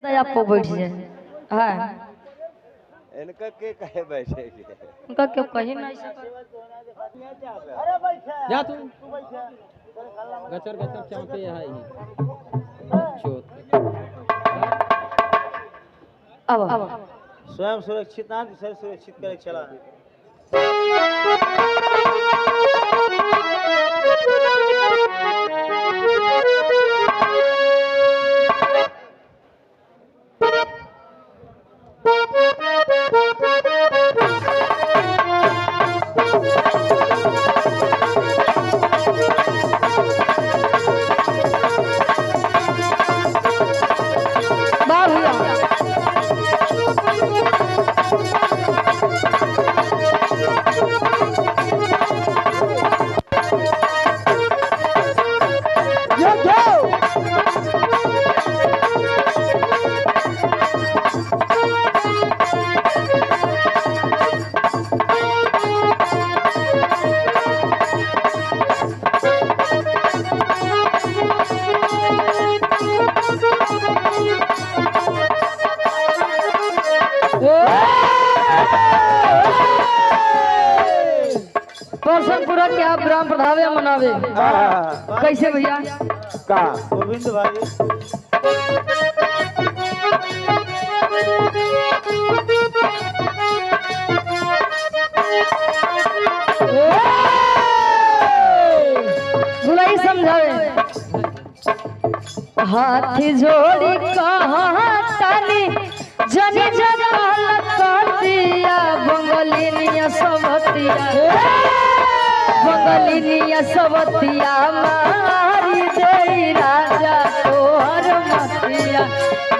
आपको बैठ जाए। हाँ इनका के कहे बैठेगी उनका क्यों कहीं नहीं जा तू गचर गचर चाहते है ही चोट अब स्वयं सुरक्षित ना दूसरे सुरक्षित करे चला पूरा क्या ब्राह्म पढ़ावे मनावे कैसे भैया का गोविंद भाई बुलाई समझावे हाथी जोड़ी कहाँ तानी जनी जगह लतिया बंगलिनिया सबतिया बंगलिनिया सबतिया मारी दे राजा तोहर मतिया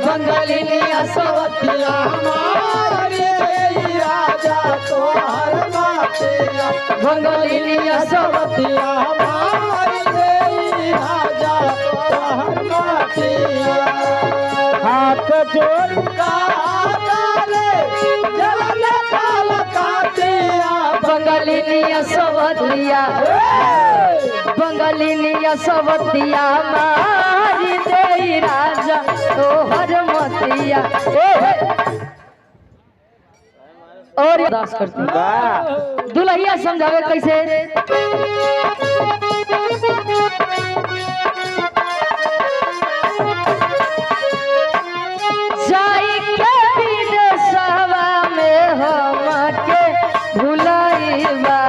बंगलिनिया सबतिया मारी दे राजा तोहर मतिया बंगलिनिया सबतिया मारी दे राजा तोहर मतिया हाथ जोड़ का बंगलिनिया सबतिया बंगलिनिया सबतिया मारी दे राजा तोहर मतिया और दास करती दुल्हिया समझावे कैसे जाई के विदेशवा में हमके भुलाइबा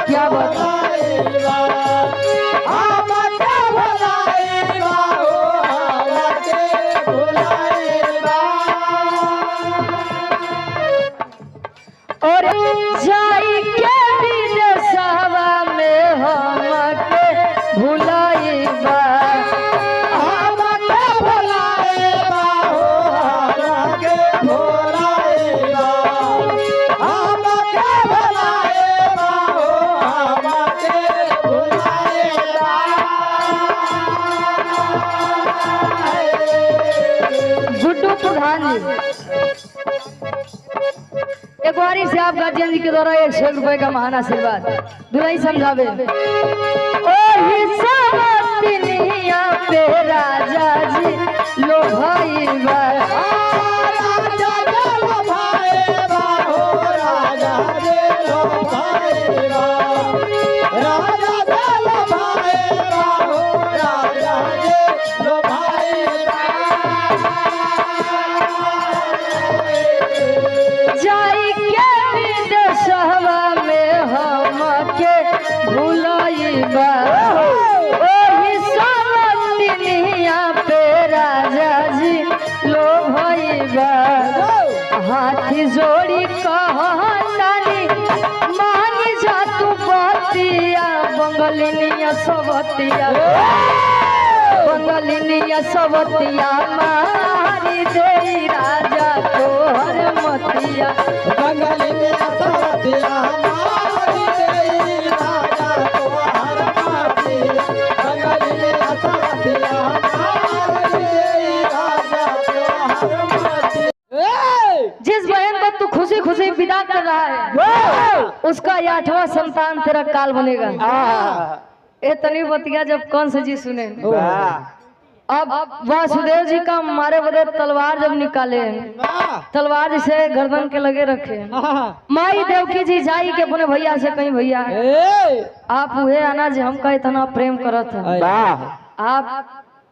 क्या बताइबा और जाई के विदेशवा में हमके भुलाइबा गुड्डू प्रधान जी एक बारी से आप गार्जियन जी के द्वारा 100 रुपए का महान आशीर्वाद दुल्हन समझावे ओ हिस्सा पे राजा जी लो भाईबा जाई के विदेशवा में हमके भुलाइबा ओही समतिनिया पे राजा जी लो भइबा हाथी जोड़ी कहतानी मानी जा तू बतिया बंगलिनिया सबतिया बंगलिनिया सबतिया मारी दे राजा तोहर मतिया बंगलिनिया सबतिया मारी दे राजा तोहर मतिया बंगलिनिया सबतिया मारी दे राजा तोहर मतिया। जिस बहन को तू खुशी खुशी विदा कर रहा है उसका 8वां संतान तेरा काल बनेगा। इतनी बतिया जब कौन से जी सुने। वाह अब वासुदेव जी का मारे बदे तलवार जब निकाले, तलवार जिसे गर्दन के लगे रखे, माई देवकी जी जाई के अपने भैया से कहीं भैया आप उहे आना जो हमका इतना प्रेम करत है, वाह आप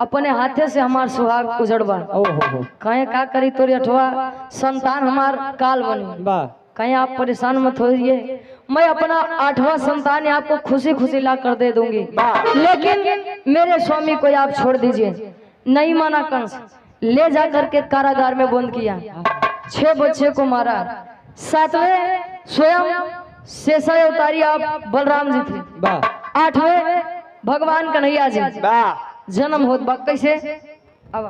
अपने हाथे से हमार सुहाग उजड़बा। कहे का करी तोरी अठवा संतान हमार काल बनी, कहीं आप परेशान मत होइए, मैं अपना 8वां संतान आपको खुशी खुशी ला कर दे दूंगी, लेकिन मेरे स्वामी को आप छोड़ दीजिए। नहीं माना कंस, ले जा करके कारागार में बंद किया, 6 बच्चे को मारा, 7वें स्वयं शेषा अवतारी आप बलराम जी थे, 8वें भगवान कन्हैया जी जन्म होत बा। कैसे अब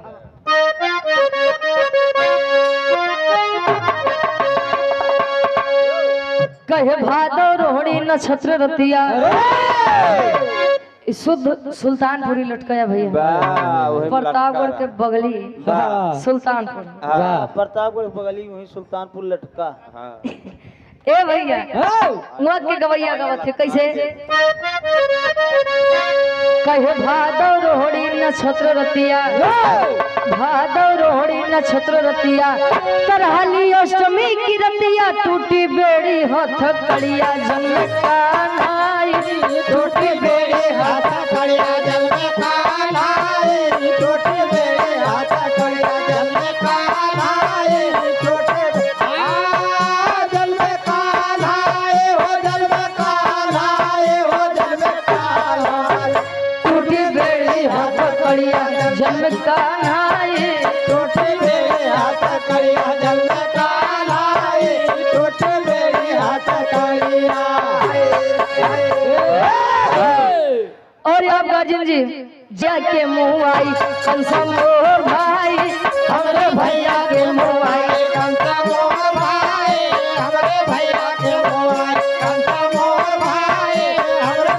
कहे भादव रोहिणी नक्षत्र रतिया, शुद्ध सुल्तानपुरी लटकाया भैया, प्रतापगढ़ के बगली सुल्तानपुर, प्रतापगढ़ बगली वही सुल्तानपुर लटका। ए भैया वहाँ के गवैया गवत थे कैसे। कहे भादव रोहिणी नक्षत्र रतिया, भादव रोहिणी नक्षत्र रतिया, करहाली अष्टमी की रतिया, टूटी बेड़ी हाथ कड़िया जल में कान्हाई, टूटी बेड़ी हाथ कड़िया जल में कान्हाई, टूटी बेड़ी हाथ कड़िया जल में कान्हाई, टूटी जल में कान्हाई, हो जल में कान्हाई, हो जल में कान्हाई, टूटी बेड़ी हाथ कड़िया जल में कान्हाई, टूटी बेड़ी हाथ कड़िया जल में कान्हाई, टूटी बेड़ी हाथ कड़िया। और आप गार्जियन जी जाके मुँह आई कंसा मोर भाई, हमरे भैया के मुँह आई कंसा मोर भाई, हमरे भैया के मुँह आई कंसा मोर भाई, हमरे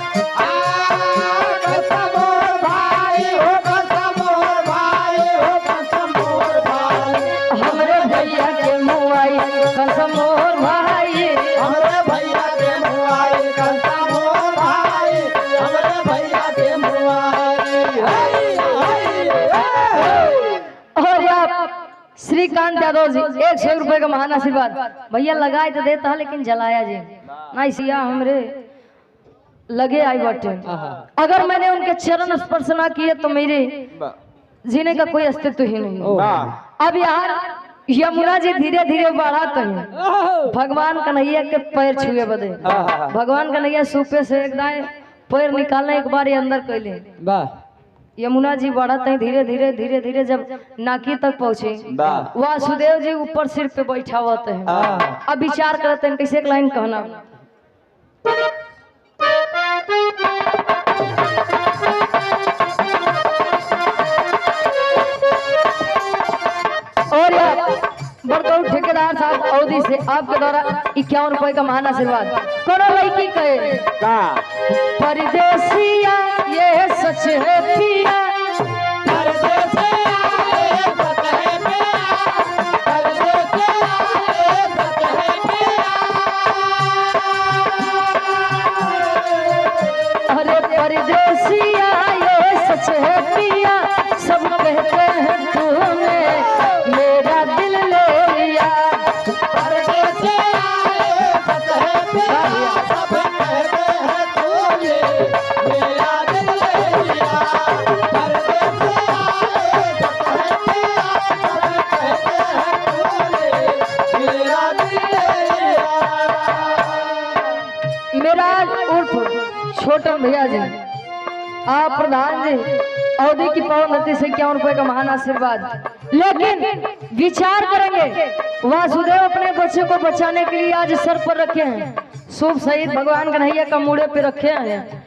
कंसा मोर भाई, हो कंसा मोर भाई, हो कंसा मोर भाई, हमरे भैया के मुँह आई कंसा मोर भाई, हमरे भैया के मुँह आई कंसा मोर भाई, हमरे भैया के मुँह आई। और आप श्रीकांत यादव जी 100 रुपए का महान आशीर्वाद भैया लगाए तो देता है, लेकिन जलाया जी नहीं सिया हमरे लगे आई बटे। अगर मैंने उनके चरण स्पर्श ना किए तो मेरे जीने का कोई अस्तित्व ही नहीं। अब यार यमुना जी धीरे धीरे बढ़ाते हैं, भगवान कन्हैया के पैर छुए बदे, भगवान कन्हैया सूपे से एक दाएं पैर निकालने एक बार ये अंदर कैले, यमुना जी बढ़ते हैं धीरे धीरे धीरे धीरे, जब नाकी तक पहुँचे वासुदेव जी ऊपर सिर पे बैठा होते हैं। अब विचार करते हैं कैसे एक लाइन कहना। और यार बड़काऊ ठेकेदार साहब अवधि से आपके द्वारा 51 रुपए का महान आशीर्वाद। करो लड़की कहे परदेसिया ये सच है पिया, परदेसिया ये सच है पिया, परदेसिया ये सच है पिया, अरे परदेसिया ये सच है पिया, सब कहते हैं तूने मेरा दिल ले लिया, परदेसिया ये सच है पिया, सब कहते हैं तूने मेरा दिल ले लिया, परदेसिया ये सच है पिया, सब कहते हैं तूने मेरा दिल ले लिया। मेरा उर्फ छोटन भैया जी, आप प्रधान जी अवधि की पवनती से 51 रुपए का महान आशीर्वाद। लेकिन विचार करेंगे वासुदेव अपने बच्चे को बचाने के लिए आज सर पर रखे हैं, शुभ शहीद भगवान कन्हैया का मूड़े पे रखे हैं।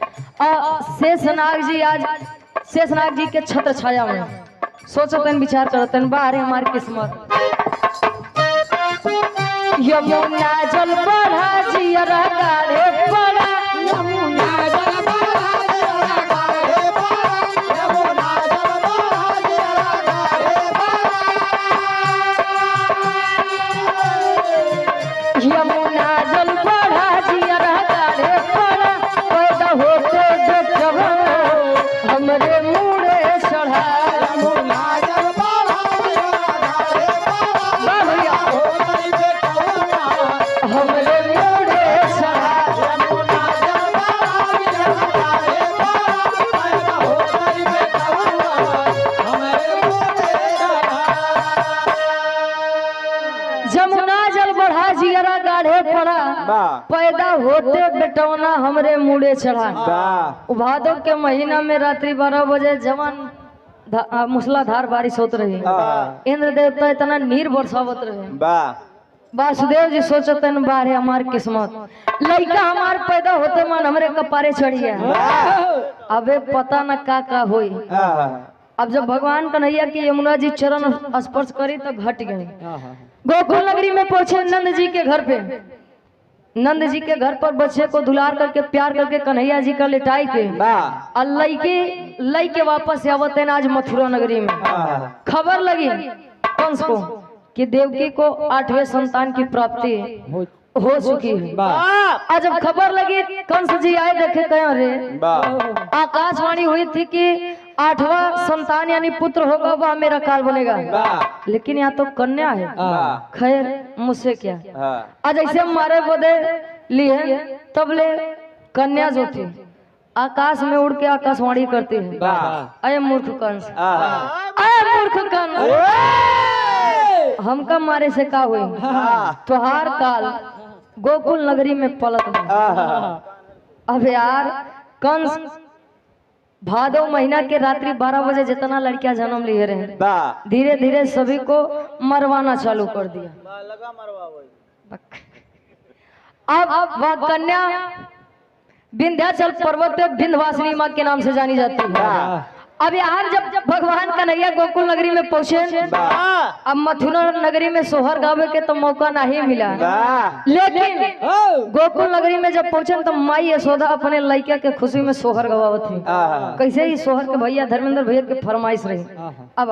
शेषनाग जी आज शेषनाग जी के छत्र छाया में सोचते हैं, विचार करते हैं, बाहर हमारी किस्मत। यमुना जल बढ़ा जियरा गाढ़े पड़ा, यमुना जल बढ़ा जियरा गाढ़े पड़ा, यमुना जल बढ़ा जियरा गाढ़े पड़ा, यमुना जल बढ़ा जियरा गाढ़े पड़ा, पैदा होते जब हमरे मुड़े चढ़ा वाह भैया हमरे मुड़े चढ़ा जमुना जल बढ़ा जिगरा गाढ़े पड़ा पैदा होते बेटौना हमरे मुड़े चढ़ा भादों के महीना में रात्रि 12 बजे जवान मूसलाधार बारिश होत रही इंद्र देवता इतना नीर बरसावत रहे वासुदेव जी सोचतन बारे हमार किस्मत लड़का हमार पैदा होते मन हमरे कपारे चढ़िया अबे पता न का होई अब जब भगवान कन्हैया की यमुना जी चरण स्पर्श करी तो घट गए गोकुल नगरी में पहुंचे नंद जी के घर पे नंद जी के घर पर बच्चे को दुलार करके प्यार करके कन्हैया जी का लिटाई के और लई के वापस आवते न आज मथुरा नगरी में खबर लगी कंस को कि देवकी को 8वें संतान की प्राप्ति हो चुकी है। आज जब खबर लगी कंस जी आए देखे कहीं रे आकाशवाणी हुई थी कि 8वां संतान यानी पुत्र होगा वह मेरा काल बनेगा लेकिन यहाँ तो कन्या है। खैर मुझसे क्या आज ऐसे हमारे बोधे लिए तब ले कन्या जो थी आकाश में उड़ के आकाशवाणी करती है अय मूर्ख कंस अय मूर्ख कंस हमका मारे से का हुई तुहार काल गोकुल नगरी में पलट गया। अब यार कंस भादो महीना के रात्रि 12 बजे जितना लड़कियां जन्म लिए रहे धीरे धीरे सभी को मरवाना चालू कर दिया। लगा मरवा अब वह कन्या विंध्याचल पर्वत पे विंध्यवासिनी माँ के नाम से जानी जाती है। अब यार जब भगवान कन्हैया गोकुल नगरी में पहुंचे अब मथुरा नगरी में सोहर गावे के तो मौका नहीं मिला लेकिन गोकुल नगरी में जब पहुंचे तो माई यशोदा अपने लड़का के खुशी में सोहर गवावत थी। कैसे ही सोहर के भैया धर्मेंद्र भैया के फरमाइश रही। अब